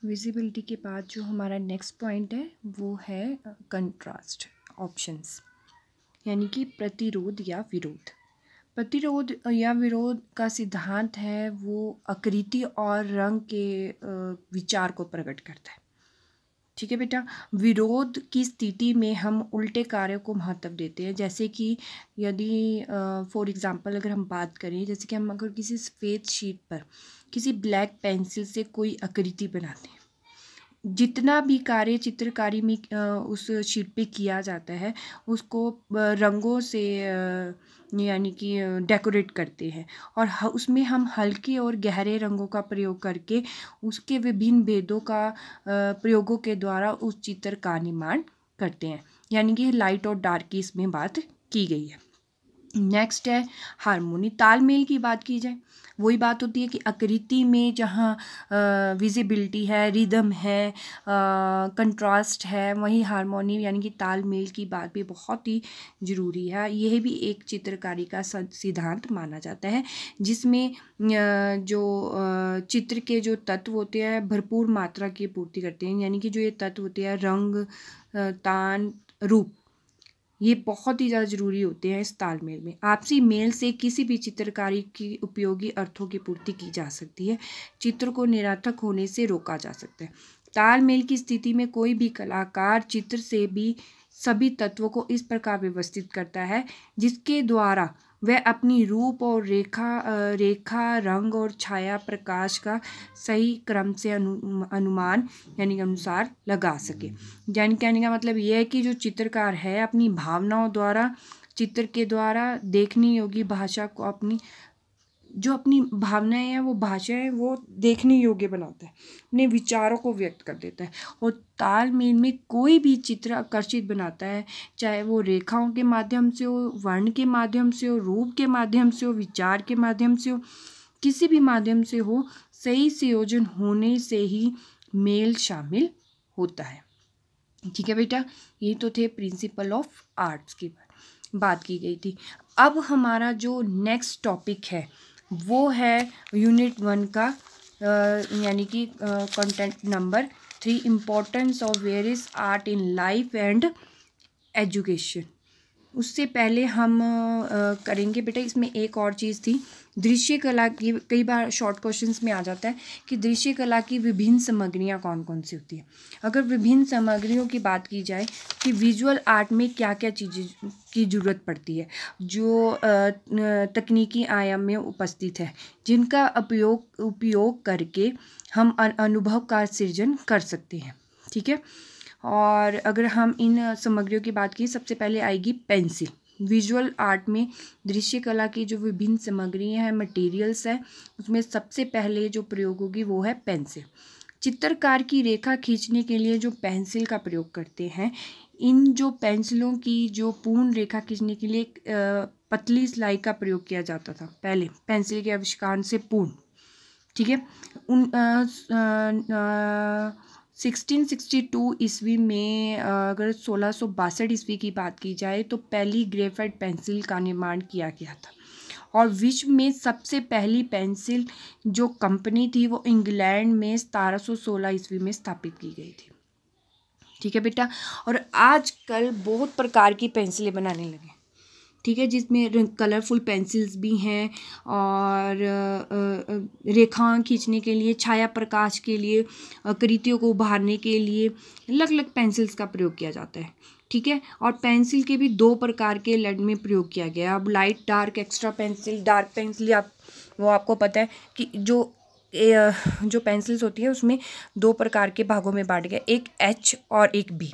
Visibility के बाद जो हमारा नेक्स्ट पॉइंट है वो है कंट्रास्ट ऑप्शंस, यानी कि प्रतिरोध या विरोध। प्रतिरोध या विरोध का सिद्धांत है वो आकृति और रंग के विचार को प्रकट करता है। ठीक है बेटा। विरोध की स्थिति में हम उल्टे कार्य को महत्व देते हैं, जैसे कि यदि फॉर एग्जांपल अगर हम बात करें, जैसे कि हम अगर किसी सफ़ेद शीट पर किसी ब्लैक पेंसिल से कोई आकृति बनाते हैं, जितना भी कार्य चित्रकारी में उस शीट पे किया जाता है उसको रंगों से यानी कि डेकोरेट करते हैं, और उसमें हम हल्के और गहरे रंगों का प्रयोग करके उसके विभिन्न भेदों का प्रयोगों के द्वारा उस चित्र का निर्माण करते हैं, यानी कि लाइट और डार्क की इसमें बात की गई है। नेक्स्ट है हारमोनी, तालमेल की बात की जाए, वही बात होती है कि आकृति में जहाँ विजिबिलिटी है, रिदम है, कंट्रास्ट है, वहीं हारमोनी यानी कि तालमेल की बात भी बहुत ही ज़रूरी है। यह भी एक चित्रकारी का सिद्धांत माना जाता है, जिसमें जो चित्र के जो तत्व होते हैं भरपूर मात्रा की पूर्ति करते हैं, यानी कि जो ये तत्व होते हैं रंग, तान, रूप, ये बहुत ही ज़्यादा ज़रूरी होते हैं इस तालमेल में। आपसी मेल से किसी भी चित्रकारी की उपयोगी अर्थों की पूर्ति की जा सकती है, चित्र को निरर्थक होने से रोका जा सकता है। तालमेल की स्थिति में कोई भी कलाकार चित्र से भी सभी तत्वों को इस प्रकार व्यवस्थित करता है जिसके द्वारा वह अपनी रूप और रेखा, रंग और छाया, प्रकाश का सही क्रम से अनुमान यानी कि अनुसार लगा सके। यानी कहने का मतलब यह है कि जो चित्रकार है अपनी भावनाओं द्वारा, चित्र के द्वारा देखने योग्य भाषा को अपनी भावनाएं हैं वो भाषा है वो देखने योग्य बनाता है, अपने विचारों को व्यक्त कर देता है। और तालमेल में कोई भी चित्र आकर्षित बनाता है, चाहे वो रेखाओं के माध्यम से हो, वर्ण के माध्यम से हो, रूप के माध्यम से हो, विचार के माध्यम से हो, किसी भी माध्यम से हो, सही संयोजन होने से ही मेल शामिल होता है। ठीक है बेटा, ये तो थे प्रिंसिपल ऑफ आर्ट्स की बात की गई थी। अब हमारा जो नेक्स्ट टॉपिक है वो है यूनिट 1 का यानी कि content number 3, importance of various art in life and education. उससे पहले हम करेंगे बेटा, इसमें एक और चीज़ थी, दृश्य कला की। कई बार शॉर्ट क्वेश्चंस में आ जाता है कि दृश्य कला की विभिन्न सामग्रियाँ कौन कौन सी होती है। अगर विभिन्न सामग्रियों की बात की जाए कि विजुअल आर्ट में क्या क्या चीज़ें की ज़रूरत पड़ती है जो तकनीकी आयाम में उपस्थित है, जिनका उपयोग करके हम अनुभव का सृजन कर सकते हैं। ठीक है। और अगर हम इन सामग्रियों की बात की, सबसे पहले आएगी पेंसिल। विजुअल आर्ट में दृश्य कला की जो विभिन्न सामग्रियाँ हैं, मटेरियल्स हैं, उसमें सबसे पहले जो प्रयोग होगी वो है पेंसिल। चित्रकार की रेखा खींचने के लिए जो पेंसिल का प्रयोग करते हैं, इन जो पेंसिलों की जो पूर्ण रेखा खींचने के लिए पतली स्लाई का प्रयोग किया जाता था पहले पेंसिल के आविष्कार से पूर्व। ठीक है। 1662 ईस्वी में अगर 1662 ईस्वी की बात की जाए तो पहली ग्रेफाइट पेंसिल का निर्माण किया गया था, और विश्व में सबसे पहली पेंसिल जो कंपनी थी वो इंग्लैंड में 1716 ईस्वी में स्थापित की गई थी। ठीक है बेटा। और आजकल बहुत प्रकार की पेंसिलें बनाने लगे, ठीक है, जिसमें कलरफुल पेंसिल्स भी हैं, और रेखाएं खींचने के लिए, छाया प्रकाश के लिए, आकृतियों को उभारने के लिए अलग अलग पेंसिल्स का प्रयोग किया जाता है। ठीक है। और पेंसिल के भी 2 प्रकार के लेड में प्रयोग किया गया। अब light dark extra pencil, dark pencil आपको पता है कि जो पेंसिल्स होती है उसमें 2 प्रकार के भागों में बांट गया, एक H और एक B।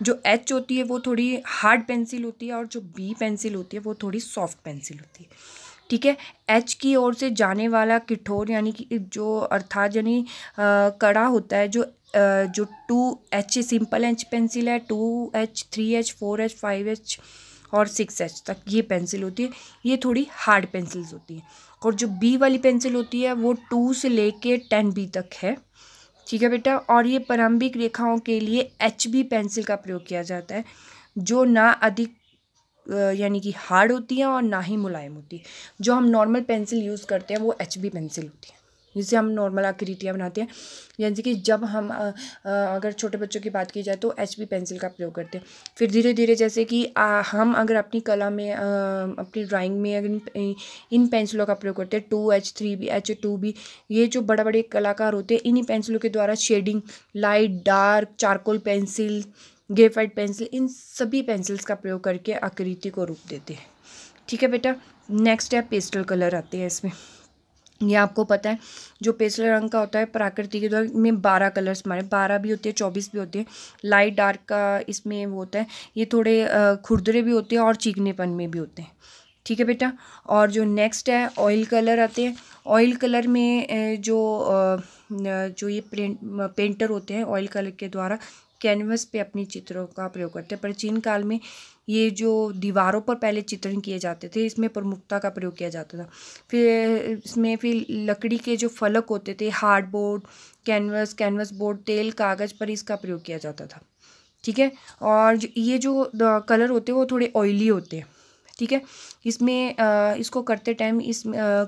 जो H होती है वो थोड़ी हार्ड पेंसिल होती है, और जो B पेंसिल होती है वो थोड़ी सॉफ्ट पेंसिल होती है। ठीक है। H की ओर से जाने वाला कठोर यानी कि जो अर्थात यानी कड़ा होता है, जो 2H सिंपल H पेंसिल है, 2H, 3H, 4H, 5H और 6H तक ये पेंसिल होती है, ये थोड़ी हार्ड पेंसिल्स होती हैं। और जो B वाली पेंसिल होती है वो 2 से लेके 10B तक है। ठीक है बेटा। और ये प्रारंभिक रेखाओं के लिए HB पेंसिल का प्रयोग किया जाता है, जो ना अधिक यानी कि हार्ड होती है और ना ही मुलायम होती है। जो हम नॉर्मल पेंसिल यूज़ करते हैं वो HB पेंसिल होती है। जिससे हम नॉर्मल आकृतियाँ बनाते हैं। जैसे कि जब हम अगर छोटे बच्चों की बात की जाए तो HB पेंसिल का प्रयोग करते हैं। फिर धीरे धीरे जैसे कि हम अगर अपनी कला में अपनी ड्राइंग में अगर इन पेंसिलों का प्रयोग करते हैं 2H 3B H2B, ये जो बड़े बड़े कलाकार होते हैं इन्हीं पेंसिलों के द्वारा shading, light dark, charcoal pencil, graphite pencil, इन सभी पेंसिल्स का प्रयोग करके आकृति को रूप देते हैं। ठीक है बेटा। नेक्स्ट है पेस्टल कलर आते हैं इसमें। ये आपको पता है जो पेस्टल रंग का होता है प्रकृति के द्वारा में 12 कलर्स हमारे 12 भी होते हैं 24 भी होते हैं। लाइट डार्क का इसमें वो होता है, ये थोड़े खुरदरे भी होते हैं और चीकनेपन में भी होते हैं। ठीक है बेटा। और जो नेक्स्ट है ऑयल कलर आते हैं। ऑयल कलर में जो ये पेंटर होते हैं ऑयल कलर के द्वारा कैनवस पे अपनी चित्रों का प्रयोग करते हैं। प्राचीन काल में ये जो दीवारों पर पहले चित्रण किए जाते थे इसमें प्रमुखता का प्रयोग किया जाता था। फिर इसमें फिर लकड़ी के जो फलक होते थे, हार्डबोर्ड, कैनवस बोर्ड, तेल, कागज़ पर इसका प्रयोग किया जाता था। ठीक है। और ये जो कलर होते हैं वो थोड़े ऑयली होते हैं। ठीक है। इसमें इसको करते टाइम इस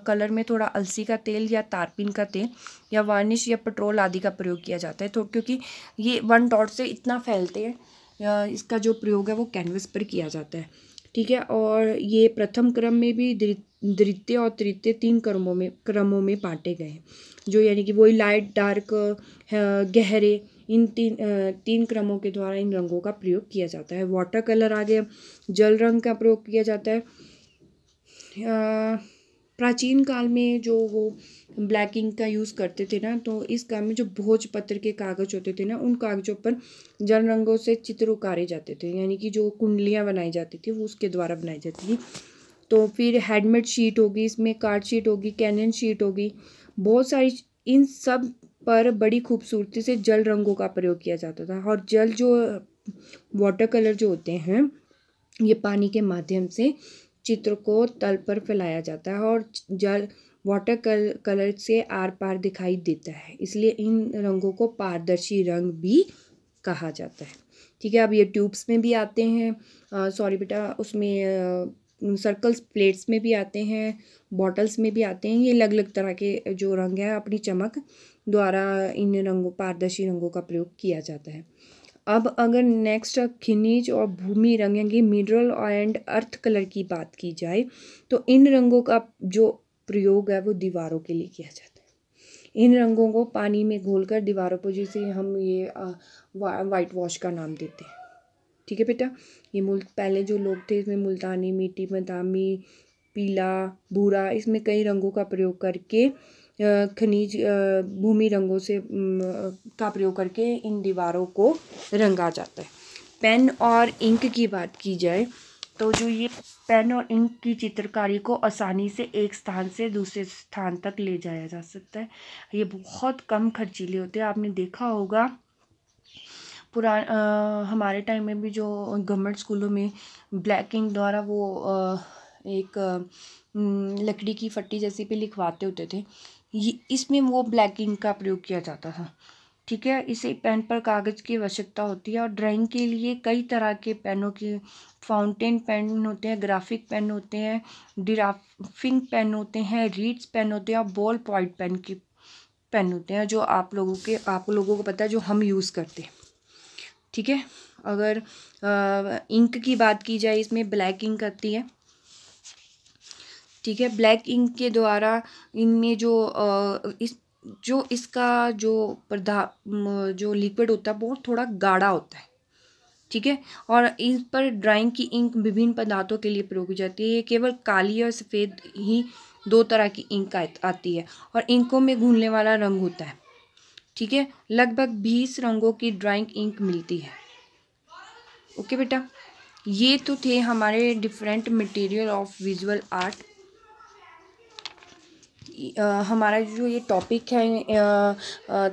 कलर में थोड़ा अलसी का तेल या तारपीन का तेल या वार्निश या पेट्रोल आदि का प्रयोग किया जाता है। तो क्योंकि ये 1 डॉट से इतना फैलते हैं, इसका जो प्रयोग है वो कैनवस पर किया जाता है। ठीक है। और ये प्रथम क्रम में भी द्वितीय और तृतीय 3 क्रमों में बांटे गए हैं। जो यानी कि वही लाइट डार्क गहरे, इन तीन क्रमों के द्वारा इन रंगों का प्रयोग किया जाता है। वाटर कलर आ गया, जल रंग का प्रयोग किया जाता है। प्राचीन काल में जो वो ब्लैक इंक का यूज़ करते थे ना, तो इस काम में जो भोजपत्र के कागज होते थे ना, उन कागजों पर जल रंगों से चित्र उकारे जाते थे, यानी कि जो कुंडलियाँ बनाई जाती थी वो उसके द्वारा बनाई जाती थी। तो फिर हैंडमेड शीट होगी, इसमें कार्ड शीट होगी, कैनन शीट होगी, बहुत सारी, इन सब पर बड़ी खूबसूरती से जल रंगों का प्रयोग किया जाता था। और जल जो वाटर कलर जो होते हैं ये पानी के माध्यम से चित्र को तल पर फैलाया जाता है और जल वाटर कलर से आर पार दिखाई देता है, इसलिए इन रंगों को पारदर्शी रंग भी कहा जाता है। ठीक है। अब ये ट्यूब्स में भी आते हैं, सॉरी बेटा, उसमें सर्कल्स प्लेट्स में भी आते हैं, बॉटल्स में भी आते हैं। ये अलग अलग तरह के जो रंग है अपनी चमक द्वारा इन रंगों पारदर्शी रंगों का प्रयोग किया जाता है। अब अगर नेक्स्ट खनिज और भूमि रंग यानी मिनरल एंड अर्थ कलर की बात की जाए तो इन रंगों का जो प्रयोग है वो दीवारों के लिए किया जाता है। इन रंगों को पानी में घोलकर दीवारों पर, जिसे हम ये वाइट वॉश का नाम देते हैं। ठीक है बेटा। ये पहले जो लोग थे इसमें मुल्तानी मिट्टी, बादामी, पीला, भूरा, इसमें कई रंगों का प्रयोग करके खनिज भूमि रंगों से का प्रयोग करके इन दीवारों को रंगा जाता है। पेन और इंक की बात की जाए तो जो ये पेन और इंक की चित्रकारी को आसानी से एक स्थान से दूसरे स्थान तक ले जाया जा सकता है। ये बहुत कम खर्चीले होते हैं। आपने देखा होगा हमारे टाइम में भी जो गवर्नमेंट स्कूलों में ब्लैक इंक द्वारा वो एक लकड़ी की फट्टी जैसी पे लिखवाते होते थे, ये इसमें वो ब्लैक इंक का प्रयोग किया जाता था। ठीक है। इसे पेन पर कागज़ की आवश्यकता होती है और ड्राइंग के लिए कई तरह के पेनों की, फाउंटेन पेन होते हैं, ग्राफिक पेन होते हैं, ड्राफ्टिंग पेन होते हैं, रीड्स पेन होते हैं और बॉल पॉइंट पेन होते हैं, जो आप लोगों को पता है, जो हम यूज़ करते हैं। ठीक है। अगर इंक की बात की जाए इसमें ब्लैक इंक आती है। ठीक है। ब्लैक इंक के द्वारा इनमें इसका जो लिक्विड होता है वो थोड़ा गाढ़ा होता है। ठीक है। और इस पर ड्राइंग की इंक विभिन्न पदार्थों के लिए प्रयोग की जाती है। ये केवल काली और सफ़ेद ही 2 तरह की इंक आती है और इंकों में घुलने वाला रंग होता है। ठीक है। लगभग 20 रंगों की ड्राइंग इंक मिलती है। ओके बेटा। ये तो थे हमारे different material of visual art. हमारा जो ये टॉपिक है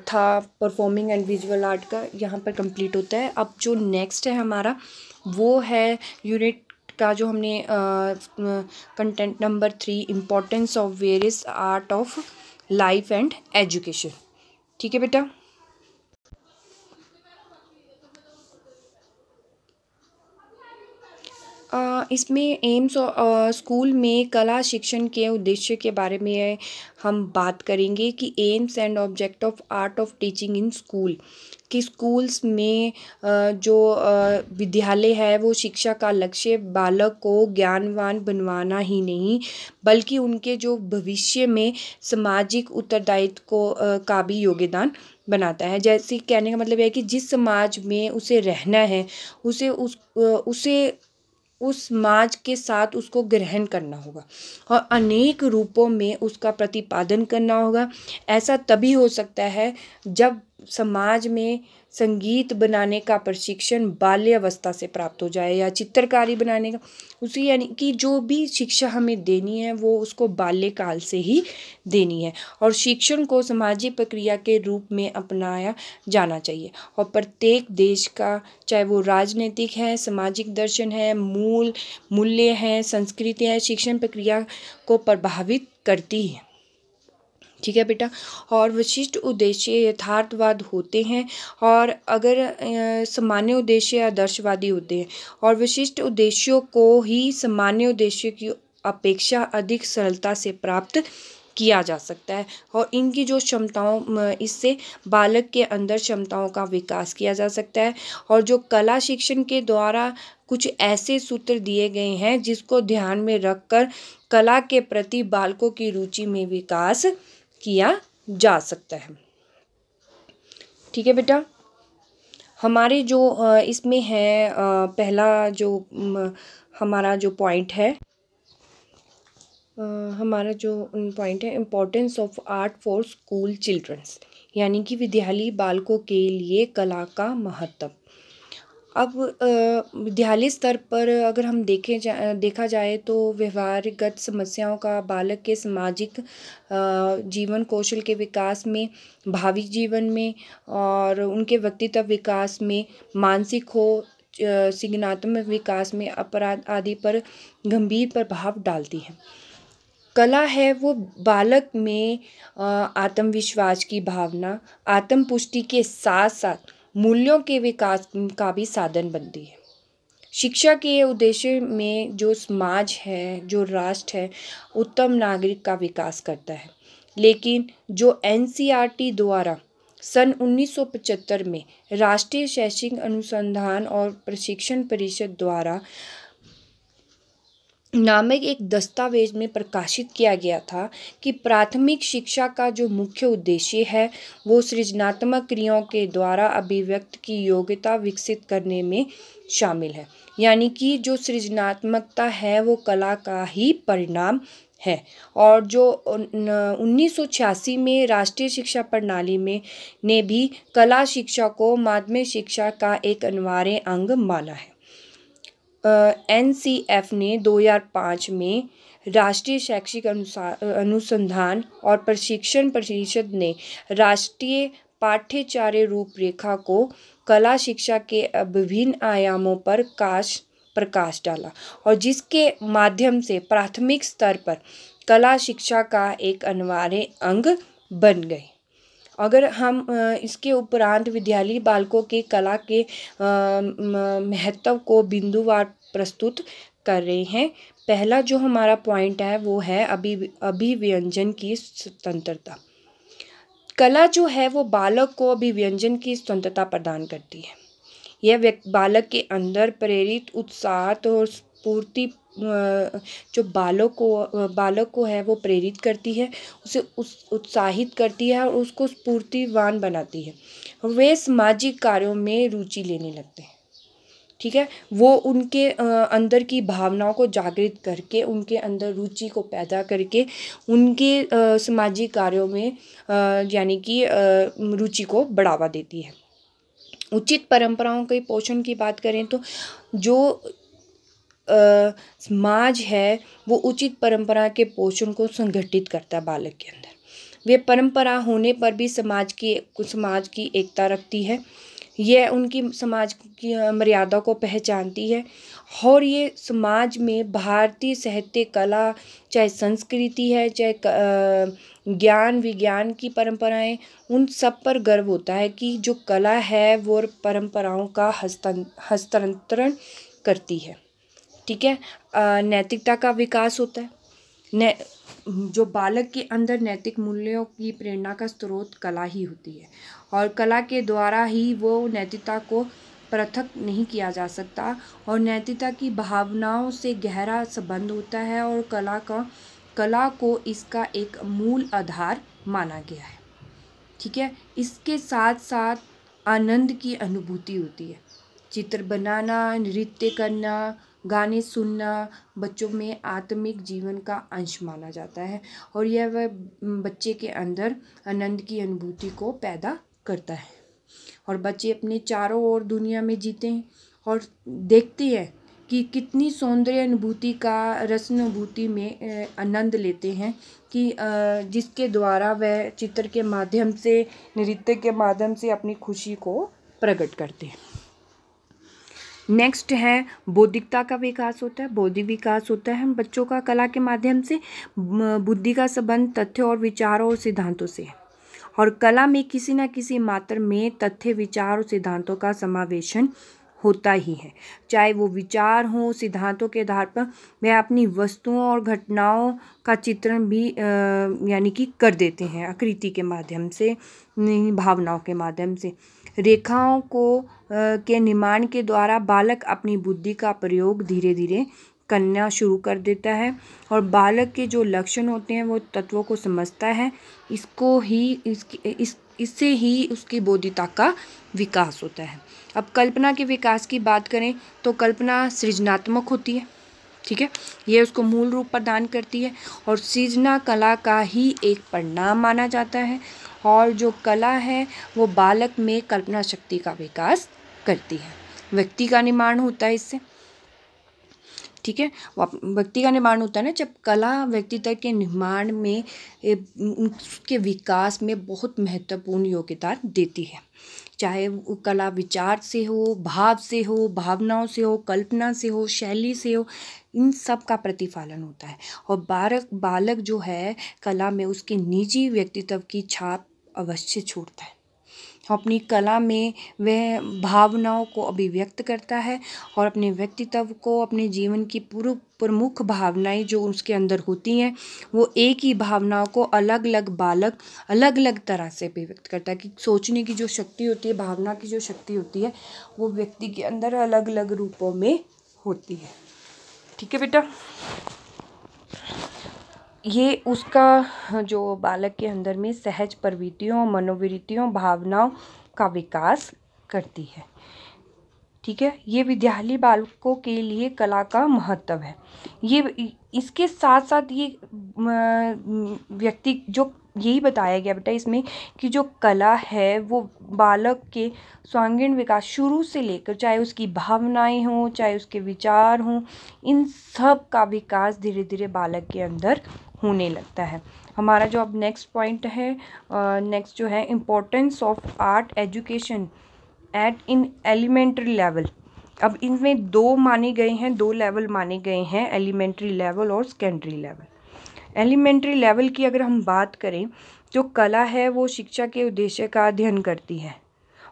था परफॉर्मिंग एंड विजुअल आर्ट का, यहाँ पर कंप्लीट होता है। अब जो नेक्स्ट है हमारा वो है यूनिट का जो हमने content number 3 importance of various art of life and education. ठीक है बेटा। इसमें एम्स और स्कूल में कला शिक्षण के उद्देश्य के बारे में हम बात करेंगे कि AIIMS and object of art of teaching in school, कि स्कूल्स में जो विद्यालय है वो शिक्षा का लक्ष्य बालक को ज्ञानवान बनवाना ही नहीं, बल्कि उनके जो भविष्य में सामाजिक उत्तरदायित्व को का भी योगदान बनाता है। जैसे कहने का मतलब है कि जिस समाज में उसे रहना है, उसे उस समाज के साथ उसको ग्रहण करना होगा और अनेक रूपों में उसका प्रतिपादन करना होगा। ऐसा तभी हो सकता है जब समाज में संगीत बनाने का प्रशिक्षण बाल्यावस्था से प्राप्त हो जाए, या चित्रकारी बनाने का, उसी यानी कि जो भी शिक्षा हमें देनी है वो उसको बाल्यकाल से ही देनी है। और शिक्षण को सामाजिक प्रक्रिया के रूप में अपनाया जाना चाहिए, और प्रत्येक देश का, चाहे वो राजनीतिक है, सामाजिक दर्शन है, मूल्य हैं, संस्कृति है, शिक्षण प्रक्रिया को प्रभावित करती है। ठीक है बेटा। और विशिष्ट उद्देश्य यथार्थवाद होते हैं, और अगर सामान्य उद्देश्य आदर्शवादी होते हैं, और विशिष्ट उद्देश्यों को ही सामान्य उद्देश्य की अपेक्षा अधिक सरलता से प्राप्त किया जा सकता है, और इनकी जो क्षमताओं, इससे बालक के अंदर क्षमताओं का विकास किया जा सकता है। और जो कला शिक्षण के द्वारा कुछ ऐसे सूत्र दिए गए हैं जिसको ध्यान में रखकर कला के प्रति बालकों की रुचि में विकास किया जा सकता है। ठीक है बेटा। हमारे जो इसमें है पहला जो हमारा जो पॉइंट है, importance of art for school childrens, यानी कि विद्यालयी बालकों के लिए कला का महत्व। अब विद्यालय स्तर पर अगर हम देखा जाए तो व्यवहारगत समस्याओं का बालक के सामाजिक जीवन कौशल के विकास में, भावी जीवन में और उनके व्यक्तित्व विकास में, मानसिक हो संज्ञानात्मक विकास में, अपराध आदि पर गंभीर प्रभाव डालती है। कला है वो बालक में आत्मविश्वास की भावना, आत्म पुष्टि के साथ साथ मूल्यों के विकास का भी साधन बनती है। शिक्षा के उद्देश्य में जो समाज है, जो राष्ट्र है, उत्तम नागरिक का विकास करता है। लेकिन जो एनसीईआरटी द्वारा सन 1975 में राष्ट्रीय शैक्षिक अनुसंधान और प्रशिक्षण परिषद द्वारा नामक एक दस्तावेज में प्रकाशित किया गया था कि प्राथमिक शिक्षा का जो मुख्य उद्देश्य है वो सृजनात्मक क्रियाओं के द्वारा अभिव्यक्ति की योग्यता विकसित करने में शामिल है। यानी कि जो सृजनात्मकता है वो कला का ही परिणाम है। और जो 1986 में राष्ट्रीय शिक्षा प्रणाली में ने भी कला शिक्षा को माध्यमिक शिक्षा का एक अनिवार्य अंग माना है। NCF ने 2005 में राष्ट्रीय शैक्षिक अनुसंधान और प्रशिक्षण परिषद ने राष्ट्रीय पाठ्यचर्या रूपरेखा को कला शिक्षा के विभिन्न आयामों पर प्रकाश डाला, और जिसके माध्यम से प्राथमिक स्तर पर कला शिक्षा का एक अनिवार्य अंग बन गई। अगर हम इसके उपरांत विद्यालयी बालकों के कला के महत्व को बिंदुवार प्रस्तुत कर रहे हैं। पहला जो हमारा पॉइंट है वो है अभिव्यंजन की स्वतंत्रता। कला जो है वो बालक को अभिव्यंजन की स्वतंत्रता प्रदान करती है। यह बालक के अंदर प्रेरित उत्साह और स्फूर्ति जो बालक को है वो प्रेरित करती है, उसे उत्साहित करती है और उसको स्फूर्तिवान बनाती है। वे सामाजिक कार्यों में रुचि लेने लगते हैं। ठीक है। वो उनके अंदर की भावनाओं को जागृत करके, उनके अंदर रुचि को पैदा करके उनके सामाजिक कार्यों में यानी कि रुचि को बढ़ावा देती है। उचित परंपराओं के पोषण की बात करें तो जो समाज है वो उचित परंपरा के पोषण को संगठित करता है बालक के अंदर। वे परंपरा होने पर भी समाज की एकता रखती है। यह उनकी समाज की मर्यादा को पहचानती है, और ये समाज में भारतीय साहित्य, कला, चाहे संस्कृति है, चाहे ज्ञान विज्ञान की परंपराएं, उन सब पर गर्व होता है कि जो कला है वो परंपराओं का हस्तांतरण करती है। ठीक है। नैतिकता का विकास होता है। जो बालक के अंदर नैतिक मूल्यों की प्रेरणा का स्रोत कला ही होती है, और कला के द्वारा ही वो नैतिकता को पृथक नहीं किया जा सकता, और नैतिकता की भावनाओं से गहरा संबंध होता है, और कला को इसका एक मूल आधार माना गया है। ठीक है। इसके साथ साथ आनंद की अनुभूति होती है। चित्र बनाना, नृत्य करना, गाने सुनना बच्चों में आत्मिक जीवन का अंश माना जाता है, और यह वह बच्चे के अंदर आनंद की अनुभूति को पैदा करता है, और बच्चे अपने चारों ओर दुनिया में जीते हैं और देखते हैं कि कितनी सौंदर्य अनुभूति का रसानुभूति में आनंद लेते हैं, कि जिसके द्वारा वह चित्र के माध्यम से, नृत्य के माध्यम से अपनी खुशी को प्रकट करते हैं। नेक्स्ट है बौद्धिकता का विकास होता है। बौद्धिक विकास होता है बच्चों का कला के माध्यम से। बुद्धि का संबंध तथ्यों और विचारों और सिद्धांतों से है, और कला में किसी न किसी मात्रा में तथ्य, विचार और सिद्धांतों का समावेशन होता ही है। चाहे वो विचार हो, सिद्धांतों के आधार पर वह अपनी वस्तुओं और घटनाओं का चित्रण भी यानी कि कर देते हैं आकृति के माध्यम से, भावनाओं के माध्यम से। रेखाओं के निर्माण के द्वारा बालक अपनी बुद्धि का प्रयोग धीरे धीरे करना शुरू कर देता है, और बालक के जो लक्षण होते हैं वो तत्वों को समझता है। इससे ही उसकी बौद्धिकता का विकास होता है। अब कल्पना के विकास की बात करें तो कल्पना सृजनात्मक होती है। ठीक है। ये उसको मूल रूप प्रदान करती है, और सृजना कला का ही एक परिणाम माना जाता है, और जो कला है वो बालक में कल्पना शक्ति का विकास करती है। व्यक्ति का निर्माण होता है इससे। ठीक है। व्यक्ति का निर्माण होता है ना, जब कला व्यक्तित्व के निर्माण में, उसके विकास में बहुत महत्वपूर्ण योगदान देती है। चाहे वो कला विचार से हो, भाव से हो, भावनाओं से हो, कल्पना से हो, शैली से हो, इन सब का प्रतिफलन होता है। और बालक जो है कला में उसके निजी व्यक्तित्व की छाप अवश्य छोड़ता है। अपनी कला में वह भावनाओं को अभिव्यक्त करता है, और अपने व्यक्तित्व को, अपने जीवन की प्रमुख भावनाएं जो उसके अंदर होती हैं, वो एक ही भावनाओं को अलग अलग बालक अलग अलग तरह से अभिव्यक्त करता है। कि सोचने की जो शक्ति होती है, भावना की जो शक्ति होती है, वो व्यक्ति के अंदर अलग अलग रूपों में होती है। ठीक है बेटा। ये उसका जो बालक के अंदर में सहज प्रवृत्तियों, मनोवृत्तियों, भावनाओं का विकास करती है। ठीक है। ये विद्यालयी बालकों के लिए कला का महत्व है। ये इसके साथ साथ ये व्यक्ति जो यही बताया गया बेटा इसमें कि जो कला है वो बालक के सर्वांगीण विकास शुरू से लेकर, चाहे उसकी भावनाएं हों, चाहे उसके विचार हों, इन सब का विकास धीरे धीरे बालक के अंदर होने लगता है। हमारा जो अब नेक्स्ट पॉइंट है, नेक्स्ट जो है importance of art education at in elementary level. अब इनमें दो लेवल माने गए हैं, एलिमेंट्री लेवल और सेकेंडरी लेवल। एलिमेंट्री लेवल की अगर हम बात करें, जो कला है वो शिक्षा के उद्देश्य का अध्ययन करती है,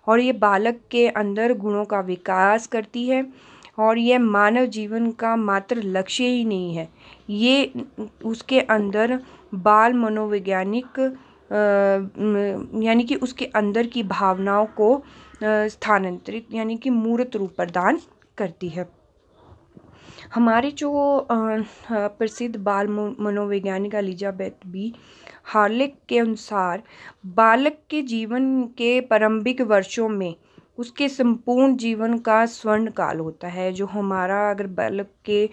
और ये बालक के अंदर गुणों का विकास करती है, और यह मानव जीवन का मात्र लक्ष्य ही नहीं है, ये उसके अंदर बाल मनोवैज्ञानिक यानी कि उसके अंदर की भावनाओं को स्थानांतरित यानी कि मूर्त रूप प्रदान करती है। हमारे जो प्रसिद्ध बाल मनोवैज्ञानिक एलिजाबेथ बी हार्लेक के अनुसार बालक के जीवन के प्रारंभिक वर्षों में उसके संपूर्ण जीवन का स्वर्ण काल होता है। जो हमारा अगर बालक के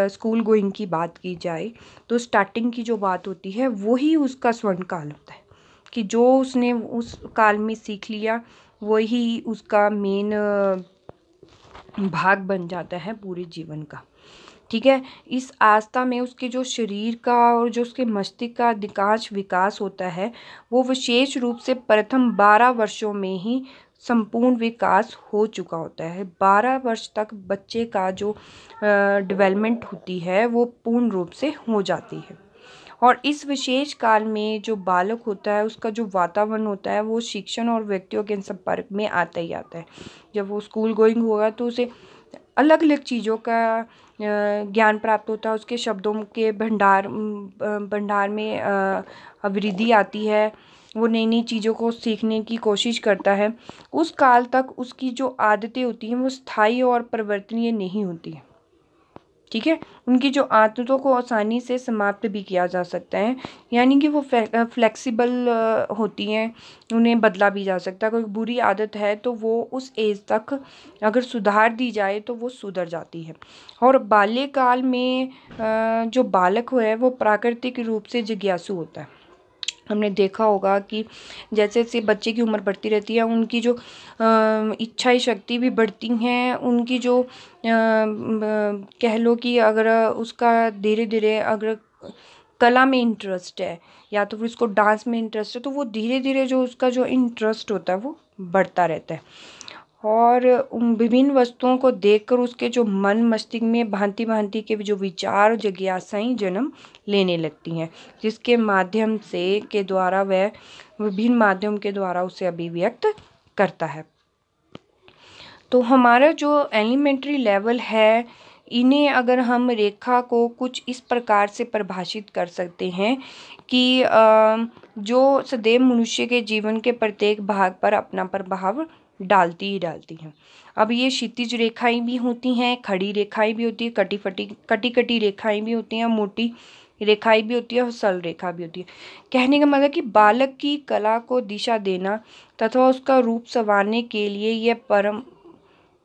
स्कूल गोइंग की बात की जाए तो स्टार्टिंग की जो बात होती है वही उसका स्वर्ण काल होता है, कि जो उसने उस काल में सीख लिया वही उसका मेन भाग बन जाता है पूरे जीवन का। ठीक है। इस अवस्था में उसके जो शरीर का और जो उसके मस्तिष्क का अधिकांश विकास होता है वो विशेष रूप से प्रथम 12 वर्षों में ही संपूर्ण विकास हो चुका होता है। 12 वर्ष तक बच्चे का जो डेवलपमेंट होती है वो पूर्ण रूप से हो जाती है, और इस विशेष काल में जो बालक होता है उसका जो वातावरण होता है वो शिक्षण और व्यक्तियों के संपर्क में आता ही आता है। जब वो स्कूल गोइंग होगा तो उसे अलग अलग चीज़ों का ज्ञान प्राप्त होता है, उसके शब्दों के भंडार में वृद्धि आती है, वो नई नई चीज़ों को सीखने की कोशिश करता है। उस काल तक उसकी जो आदतें होती हैं वो स्थायी और परिवर्तनीय नहीं होती हैं, ठीक है। उनकी जो आदतों को आसानी से समाप्त भी किया जा सकता है, यानी कि वो फ्लेक्सिबल होती हैं, उन्हें बदला भी जा सकता है। कोई बुरी आदत है तो वो उस एज तक अगर सुधार दी जाए तो वो सुधर जाती है। और बाल्यकाल में जो बालक है वो प्राकृतिक रूप से जिज्ञासु होता है। हमने देखा होगा कि जैसे जैसे बच्चे की उम्र बढ़ती रहती है, उनकी जो इच्छा शक्ति भी बढ़ती हैं, उनकी जो कह लो कि अगर उसका धीरे धीरे अगर कला में इंटरेस्ट है या तो फिर उसको डांस में इंटरेस्ट है, तो वो धीरे धीरे जो उसका जो इंटरेस्ट होता है वो बढ़ता रहता है। और उन विभिन्न वस्तुओं को देखकर उसके जो मन मस्तिष्क में भांति भांति के जो विचार जिज्ञासाएं जन्म लेने लगती हैं, जिसके माध्यम से के द्वारा वह विभिन्न माध्यम के द्वारा उसे अभिव्यक्त करता है। तो हमारा जो एलिमेंट्री लेवल है, इन्हें अगर हम रेखा को कुछ इस प्रकार से परिभाषित कर सकते हैं कि जो सदैव मनुष्य के जीवन के प्रत्येक भाग पर अपना प्रभाव डालती ही डालती हैं। अब ये क्षितिज रेखाएं भी होती हैं, खड़ी रेखाएं भी होती है, कटी रेखाएं भी होती हैं, मोटी रेखाएं भी होती है और सरल रेखा भी होती है। कहने का मतलब कि बालक की कला को दिशा देना तथा उसका रूप संवारने के लिए यह परम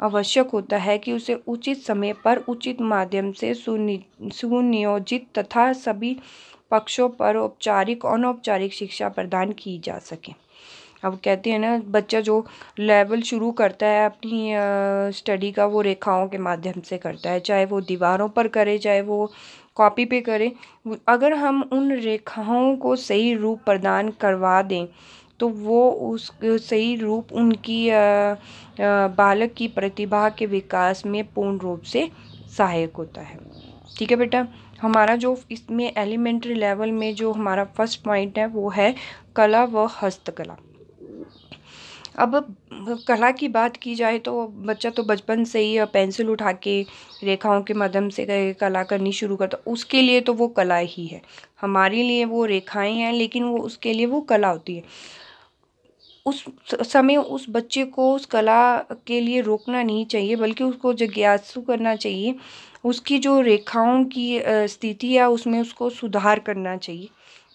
आवश्यक होता है कि उसे उचित समय पर उचित माध्यम से सुनियोजित तथा सभी पक्षों पर औपचारिक और अनौपचारिक शिक्षा प्रदान की जा सके। अब कहते हैं ना, बच्चा जो लेवल शुरू करता है अपनी स्टडी का, वो रेखाओं के माध्यम से करता है, चाहे वो दीवारों पर करे चाहे वो कॉपी पे करे। अगर हम उन रेखाओं को सही रूप प्रदान करवा दें तो वो उस सही रूप उनकी बालक की प्रतिभा के विकास में पूर्ण रूप से सहायक होता है। ठीक है बेटा, हमारा जो इसमें एलिमेंट्री लेवल में जो हमारा फर्स्ट पॉइंट है वो है कला व हस्तकला। अब कला की बात की जाए तो बच्चा तो बचपन से ही पेंसिल उठा के रेखाओं के माध्यम से कला करनी शुरू करता, उसके लिए तो वो कला ही है। हमारे लिए वो रेखाएं हैं, लेकिन वो उसके लिए वो कला होती है। उस समय उस बच्चे को उस कला के लिए रोकना नहीं चाहिए, बल्कि उसको जिज्ञासु करना चाहिए। उसकी जो रेखाओं की स्थिति है उसमें उसको सुधार करना चाहिए,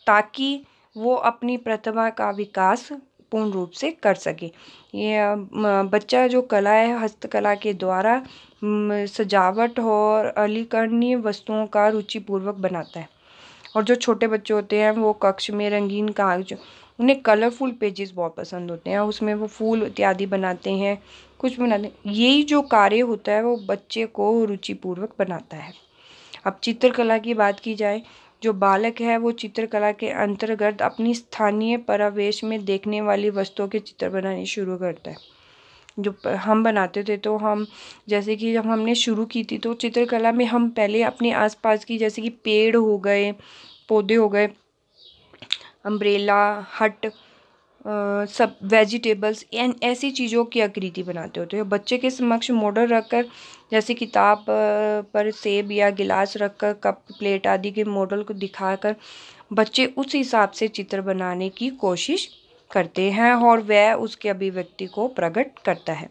ताकि वो अपनी प्रतिभा का विकास पूर्ण रूप से कर सके। ये बच्चा जो कला है, हस्तकला के द्वारा सजावट और अलंकरणीय वस्तुओं का रुचिपूर्वक बनाता है। और जो छोटे बच्चे होते हैं वो कक्ष में रंगीन कागज, उन्हें कलरफुल पेजेस बहुत पसंद होते हैं, उसमें वो फूल इत्यादि बनाते हैं, कुछ बनाते हैं। यही जो कार्य होता है वो बच्चे को रुचिपूर्वक बनाता है। अब चित्रकला की बात की जाए, जो बालक है वो चित्रकला के अंतर्गत अपनी स्थानीय परिवेश में देखने वाली वस्तुओं के चित्र बनाने शुरू करता है। जो हम बनाते थे, तो हम जैसे कि जब हमने शुरू की थी तो चित्रकला में हम पहले अपने आसपास की, जैसे कि पेड़ हो गए, पौधे हो गए, अम्ब्रेला, हट, सब वेजिटेबल्स, ऐसी चीज़ों की आकृति बनाते होते हैं। बच्चे के समक्ष मॉडल रखकर, जैसे किताब पर सेब या गिलास रखकर, कप प्लेट आदि के मॉडल को दिखाकर बच्चे उस हिसाब से चित्र बनाने की कोशिश करते हैं और वह उसके अभिव्यक्ति को प्रकट करता है।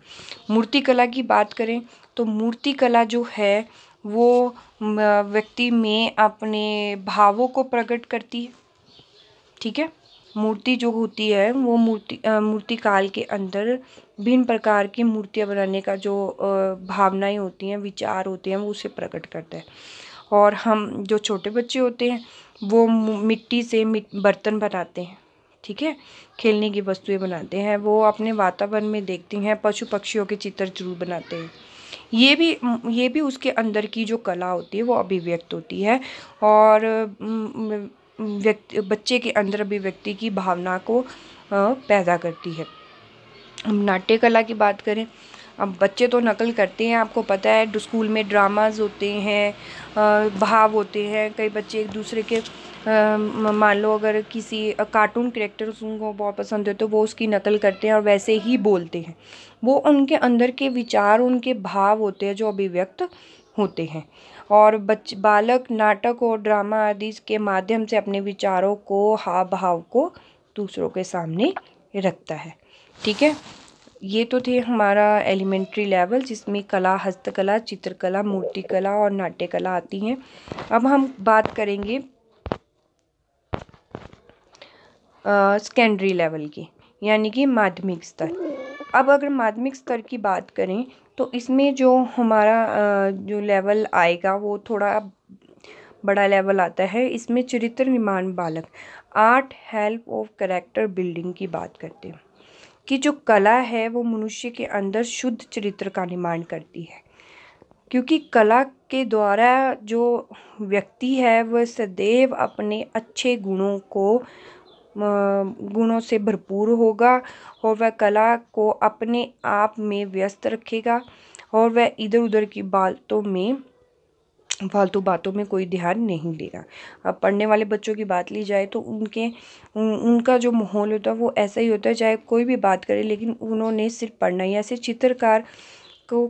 मूर्तिकला की बात करें तो मूर्तिकला जो है वो व्यक्ति में अपने भावों को प्रकट करती है। ठीक है, मूर्ति जो होती है वो मूर्ति काल के अंदर भिन्न प्रकार की मूर्तियाँ बनाने का जो भावनाएं होती हैं, विचार होते हैं, वो उसे प्रकट करता है। और हम जो छोटे बच्चे होते हैं वो मिट्टी से बर्तन बनाते हैं, ठीक है, खेलने की वस्तुएं बनाते हैं, वो अपने वातावरण में देखते हैं, पशु पक्षियों के चित्र जरूर बनाते हैं। ये भी उसके अंदर की जो कला होती है वो अभिव्यक्त होती है और बच्चे के अंदर अभिव्यक्ति की भावना को पैदा करती है। हम नाट्य कला की बात करें, अब बच्चे तो नकल करते हैं, आपको पता है स्कूल में ड्रामाज होते हैं, भाव होते हैं, कई बच्चे एक दूसरे के मान लो अगर किसी कार्टून कैरेक्टर उनको बहुत पसंद है तो वो उसकी नकल करते हैं और वैसे ही बोलते हैं। वो उनके अंदर के विचार, उनके भाव होते हैं जो अभिव्यक्त होते हैं। और बालक नाटक और ड्रामा आदि के माध्यम से अपने विचारों को, हाव भाव को दूसरों के सामने रखता है। ठीक है, ये तो थे हमारा एलिमेंट्री लेवल, जिसमें कला, हस्तकला, चित्रकला, मूर्तिकला और नाट्यकला आती हैं। अब हम बात करेंगे सेकेंडरी लेवल की, यानी कि माध्यमिक स्तर। अब अगर माध्यमिक स्तर की बात करें तो इसमें जो हमारा जो लेवल आएगा वो थोड़ा बड़ा लेवल आता है। इसमें चरित्र निर्माण बालक, art help of character building की बात करते हैं कि जो कला है वो मनुष्य के अंदर शुद्ध चरित्र का निर्माण करती है, क्योंकि कला के द्वारा जो व्यक्ति है वह सदैव अपने अच्छे गुणों से भरपूर होगा और वह कला को अपने आप में व्यस्त रखेगा और वह इधर उधर की फालतू बातों में कोई ध्यान नहीं देगा। अब पढ़ने वाले बच्चों की बात ली जाए तो उनका जो माहौल होता है वो ऐसा ही होता है, चाहे कोई भी बात करे लेकिन उन्होंने सिर्फ पढ़ना ही। ऐसे चित्रकार को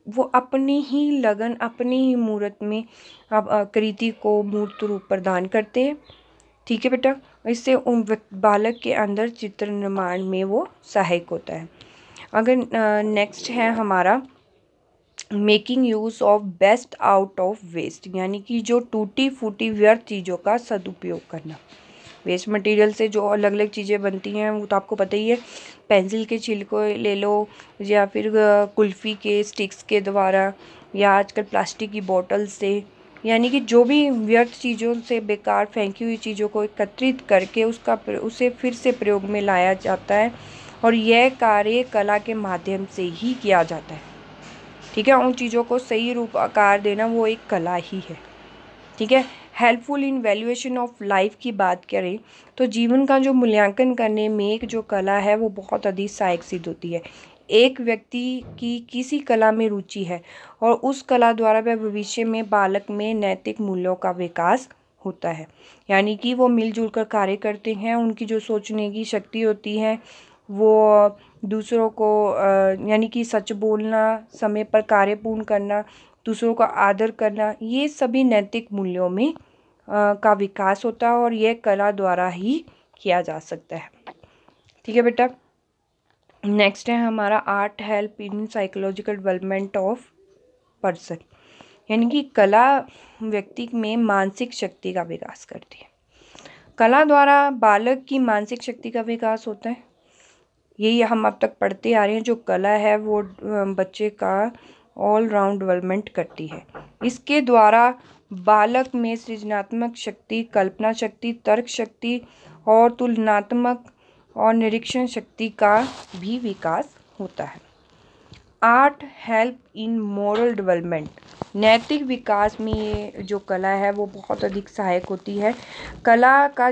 वो अपनी ही लगन, अपनी ही मूर्त में कृति को मूर्त रूप प्रदान करते हैं। ठीक है बेटा, इससे उन बालक के अंदर चित्र निर्माण में वो सहायक होता है। अगर नेक्स्ट है हमारा making use of best out of waste, यानी कि जो टूटी फूटी व्यर्थ चीज़ों का सदुपयोग करना। वेस्ट मटेरियल से जो अलग अलग चीज़ें बनती हैं वो तो आपको पता ही है, पेंसिल के छिलको ले लो या फिर कुल्फ़ी के स्टिक्स के द्वारा या आजकल प्लास्टिक की बोतल से, यानी कि जो भी व्यर्थ चीज़ों से, बेकार फेंकी हुई चीज़ों को एकत्रित करके उसे फिर से प्रयोग में लाया जाता है और यह कार्य कला के माध्यम से ही किया जाता है। ठीक है, उन चीज़ों को सही रूप आकार देना वो एक कला ही है। ठीक है, helpful in valuation of life की बात करें तो जीवन का जो मूल्यांकन करने में एक जो कला है वो बहुत अधिक सहायक सिद्ध होती है। एक व्यक्ति की किसी कला में रुचि है और उस कला द्वारा वह भविष्य में बालक में नैतिक मूल्यों का विकास होता है, यानी कि वो मिलजुल कर कार्य करते हैं। उनकी जो सोचने की शक्ति होती है वो दूसरों को यानी कि सच बोलना, समय पर कार्य पूर्ण करना, दूसरों का आदर करना, ये सभी नैतिक मूल्यों में का विकास होता है और यह कला द्वारा ही किया जा सकता है। ठीक है बेटा, नेक्स्ट है हमारा art help in psychological development of person, यानी कि कला व्यक्ति में मानसिक शक्ति का विकास करती है। कला द्वारा बालक की मानसिक शक्ति का विकास होता है। यही हम अब तक पढ़ते आ रहे हैं, जो कला है वो बच्चे का ऑल राउंड डेवलपमेंट करती है। इसके द्वारा बालक में सृजनात्मक शक्ति, कल्पना शक्ति, तर्क शक्ति और तुलनात्मक और निरीक्षण शक्ति का भी विकास होता है। Art help in moral development, नैतिक विकास में ये जो कला है वो बहुत अधिक सहायक होती है। कला का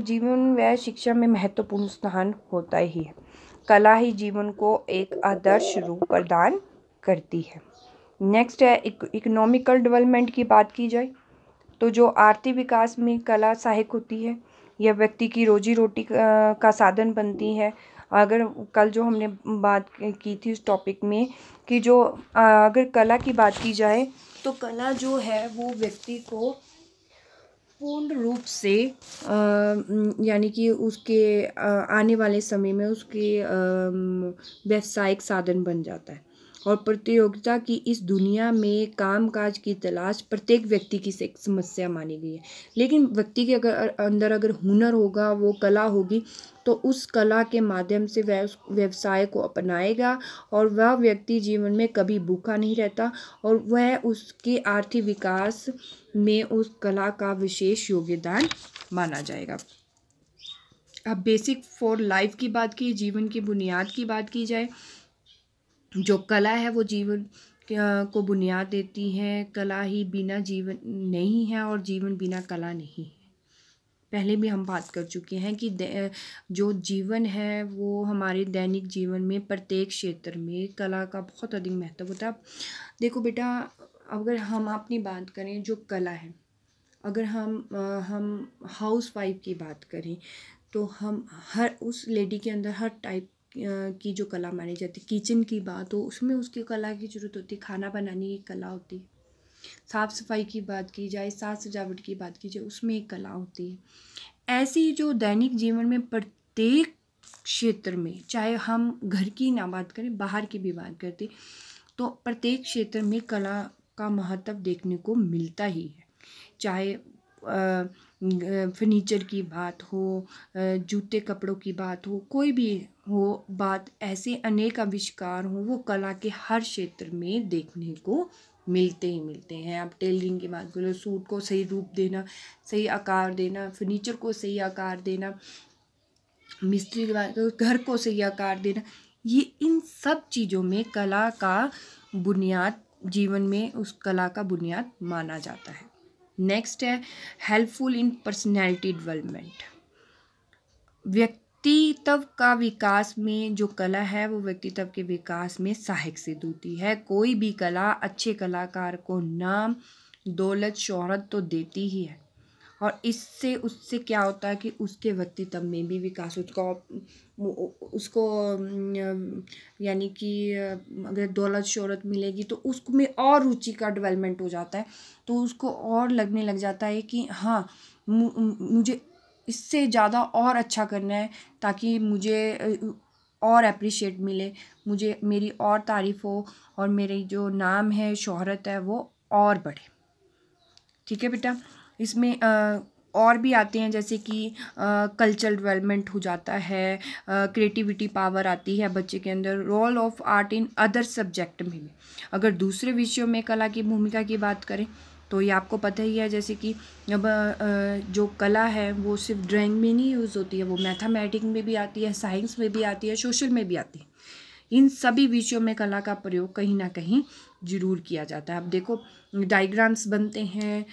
जीवन व शिक्षा में महत्वपूर्ण स्थान होता ही है। कला ही जीवन को एक आदर्श रूप प्रदान करती है। नेक्स्ट है इकोनॉमिकल डेवलपमेंट की बात की जाए तो जो आर्थिक विकास में कला सहायक होती है, यह व्यक्ति की रोजी रोटी का साधन बनती है। अगर कल जो हमने बात की थी उस टॉपिक में कि जो अगर कला की बात की जाए तो कला जो है वो व्यक्ति को पूर्ण रूप से यानी कि उसके आने वाले समय में उसके व्यावसायिक साधन बन जाता है। और प्रतियोगिता की इस दुनिया में कामकाज की तलाश प्रत्येक व्यक्ति की एक समस्या मानी गई है। लेकिन व्यक्ति के अंदर अगर हुनर होगा, वो कला होगी, तो उस कला के माध्यम से वह उस व्यवसाय को अपनाएगा और वह व्यक्ति जीवन में कभी भूखा नहीं रहता और वह उसके आर्थिक विकास में उस कला का विशेष योगदान माना जाएगा। अब बेसिक फॉर लाइफ की बात की, जीवन की बुनियाद की बात की जाए, जो कला है वो जीवन को बुनियाद देती है। कला ही बिना जीवन नहीं है और जीवन बिना कला नहीं है। पहले भी हम बात कर चुके हैं कि जो जीवन है वो हमारे दैनिक जीवन में प्रत्येक क्षेत्र में कला का बहुत अधिक महत्व होता है। देखो बेटा, अगर हम अपनी बात करें जो कला है, अगर हम हाउस वाइफ की बात करें तो हम हर उस लेडी के अंदर हर टाइप की जो कला मानी जाती है। किचन की बात हो उसमें उसकी कला की ज़रूरत होती है, खाना बनाने की कला होती है। साफ़ सफाई की बात की जाए, साज सजावट की बात की जाए, उसमें एक कला होती है। ऐसी जो दैनिक जीवन में प्रत्येक क्षेत्र में, चाहे हम घर की ना बात करें, बाहर की भी बात करते, तो प्रत्येक क्षेत्र में कला का महत्व देखने को मिलता ही है। चाहे फर्नीचर की बात हो, जूते कपड़ों की बात हो, कोई भी हो बात, ऐसे अनेक आविष्कार हो, वो कला के हर क्षेत्र में देखने को मिलते ही मिलते हैं। आप टेलरिंग की बात करो, सूट को सही रूप देना, सही आकार देना, फर्नीचर को सही आकार देना, मिस्त्री की बात करो, घर को सही आकार देना, ये इन सब चीज़ों में कला का बुनियाद, जीवन में उस कला का बुनियाद माना जाता है। नेक्स्ट है हेल्पफुल इन पर्सनैलिटी डेवलपमेंट। व्यक्तित्व का विकास में जो कला है वो व्यक्तित्व के विकास में सहायक सिद्ध होती है। कोई भी कला अच्छे कलाकार को नाम, दौलत, शोहरत तो देती ही है, और इससे उससे क्या होता है कि उसके व्यक्तित्व में भी विकास, उसको यानी कि अगर दौलत शोहरत मिलेगी तो उसमें और रुचि का डेवलपमेंट हो जाता है। तो उसको और लगने लग जाता है कि हाँ, मुझे इससे ज़्यादा और अच्छा करना है, ताकि मुझे और अप्रिशिएट मिले, मुझे मेरी और तारीफ़ हो, और मेरी जो नाम है, शोहरत है, वो और बढ़े। ठीक है बेटा। इसमें और भी आते हैं, जैसे कि कल्चरल डेवलपमेंट हो जाता है, क्रिएटिविटी पावर आती है बच्चे के अंदर, role of art in other subject में भी। अगर दूसरे विषयों में कला की भूमिका की बात करें तो ये आपको पता ही है, जैसे कि अब जो कला है वो सिर्फ ड्राइंग में नहीं यूज़ होती है, वो मैथमेटिक्स में भी आती है, साइंस में भी आती है, सोशल में भी आती है। इन सभी विषयों में कला का प्रयोग कहीं ना कहीं ज़रूर किया जाता है। अब देखो, डायग्राम्स बनते हैं,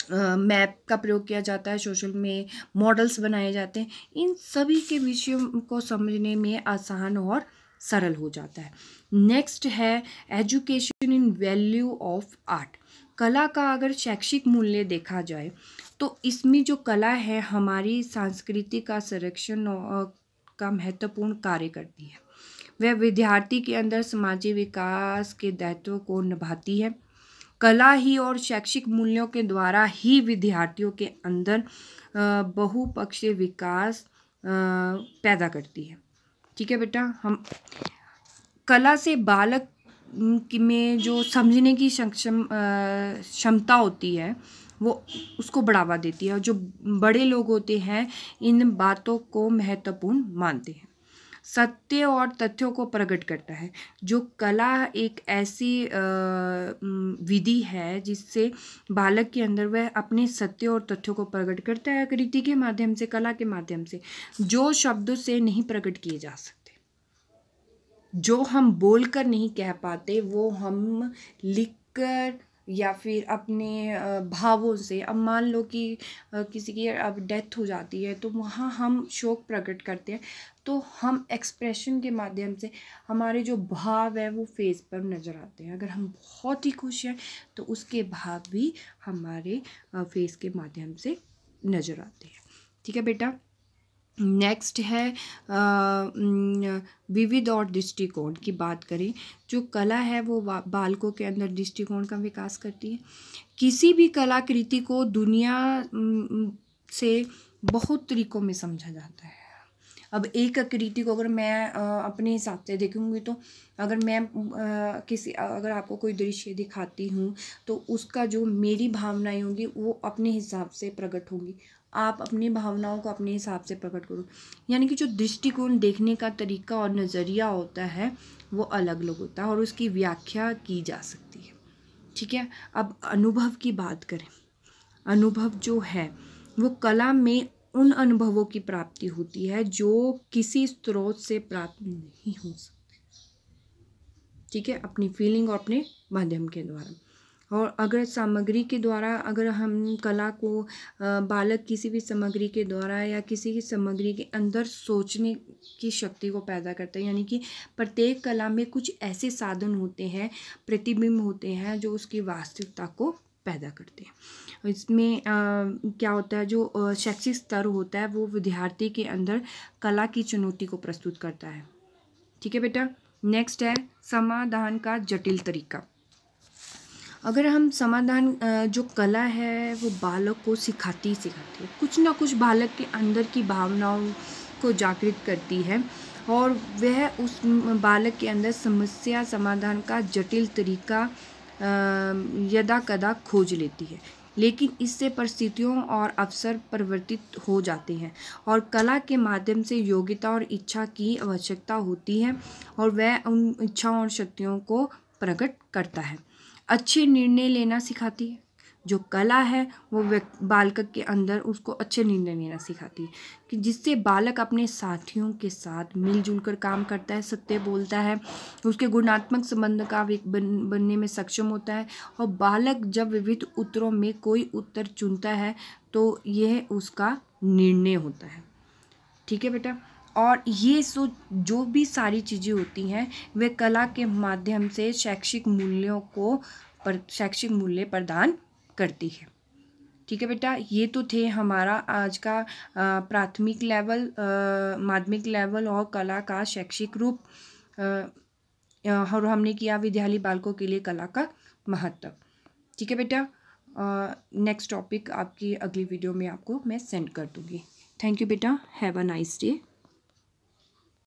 मैप का प्रयोग किया जाता है, सोशल में मॉडल्स बनाए जाते हैं। इन सभी के विषयों को समझने में आसान और सरल हो जाता है। नेक्स्ट है education in value of art. कला का अगर शैक्षिक मूल्य देखा जाए तो इसमें जो कला है हमारी संस्कृति का संरक्षण का महत्वपूर्ण कार्य करती है। वह विद्यार्थी के अंदर सामाजिक विकास के दायित्व को निभाती है। कला ही और शैक्षिक मूल्यों के द्वारा ही विद्यार्थियों के अंदर बहुपक्षीय विकास पैदा करती है। ठीक है बेटा। हम कला से बालक में जो समझने की क्षमता होती है वो उसको बढ़ावा देती है, और जो बड़े लोग होते हैं इन बातों को महत्वपूर्ण मानते हैं। सत्य और तथ्यों को प्रकट करता है। जो कला एक ऐसी विधि है जिससे बालक के अंदर वह अपने सत्य और तथ्यों को प्रकट करता है, कृति के माध्यम से, कला के माध्यम से, जो शब्दों से नहीं प्रकट किए जा सकते। जो हम बोलकर नहीं कह पाते वो हम लिखकर या फिर अपने भावों से, अब मान लो कि किसी की अब डेथ हो जाती है तो वहाँ हम शोक प्रकट करते हैं, तो हम एक्सप्रेशन के माध्यम से हमारे जो भाव है वो फेस पर नज़र आते हैं। अगर हम बहुत ही खुश हैं तो उसके भाव भी हमारे फेस के माध्यम से नज़र आते हैं। ठीक है बेटा। नेक्स्ट है विविध और दृष्टिकोण की बात करें। जो कला है वो बालकों के अंदर दृष्टिकोण का विकास करती है। किसी भी कलाकृति को दुनिया से बहुत तरीकों में समझा जाता है। अब एक आकृति को अगर मैं अपने हिसाब से देखूंगी तो अगर मैं अगर आपको कोई दृश्य दिखाती हूँ तो उसका जो मेरी भावनाएं होंगी वो अपने हिसाब से प्रकट होंगी, आप अपनी भावनाओं को अपने हिसाब से प्रकट करो। यानी कि जो दृष्टिकोण, देखने का तरीका और नज़रिया होता है वो अलग अलग होता है और उसकी व्याख्या की जा सकती है। ठीक है। अब अनुभव की बात करें। अनुभव जो है वो कला में उन अनुभवों की प्राप्ति होती है जो किसी स्रोत से प्राप्त नहीं हो सकते। ठीक है। अपनी फीलिंग और अपने माध्यम के द्वारा। और अगर सामग्री के द्वारा, अगर हम कला को बालक किसी भी सामग्री के द्वारा या किसी की सामग्री के अंदर सोचने की शक्ति को पैदा करते हैं, यानी कि प्रत्येक कला में कुछ ऐसे साधन होते हैं, प्रतिबिंब होते हैं जो उसकी वास्तविकता को पैदा करते हैं। इसमें क्या होता है, जो शैक्षिक स्तर होता है वो विद्यार्थी के अंदर कला की चुनौती को प्रस्तुत करता है। ठीक है बेटा। नेक्स्ट है समाधान का जटिल तरीका। अगर हम समाधान, जो कला है वो बालक को सिखाती है, कुछ ना कुछ बालक के अंदर की भावनाओं को जागृत करती है और वह उस बालक के अंदर समस्या समाधान का जटिल तरीका यदा कदा खोज लेती है, लेकिन इससे परिस्थितियों और अवसर परिवर्तित हो जाते हैं और कला के माध्यम से योग्यता और इच्छा की आवश्यकता होती है और वह उन इच्छाओं और शक्तियों को प्रकट करता है। अच्छे निर्णय लेना सिखाती है, जो कला है वो बालक के अंदर उसको अच्छे निर्णय लेना सिखाती है, कि जिससे बालक अपने साथियों के साथ मिलजुल कर काम करता है, सत्य बोलता है, उसके गुणात्मक संबंध का बनने में सक्षम होता है और बालक जब विविध उत्तरों में कोई उत्तर चुनता है तो यह उसका निर्णय होता है। ठीक है बेटा। और ये जो भी सारी चीज़ें होती हैं वे कला के माध्यम से शैक्षिक मूल्य प्रदान करती है। ठीक है बेटा। ये तो थे हमारा आज का प्राथमिक लेवल, माध्यमिक लेवल और कला का शैक्षिक रूप, और हमने किया विद्यालय बालकों के लिए कला का महत्व। ठीक है बेटा। नेक्स्ट टॉपिक आपकी अगली वीडियो में आपको मैं सेंड कर दूँगी। थैंक यू बेटा। Have a nice day.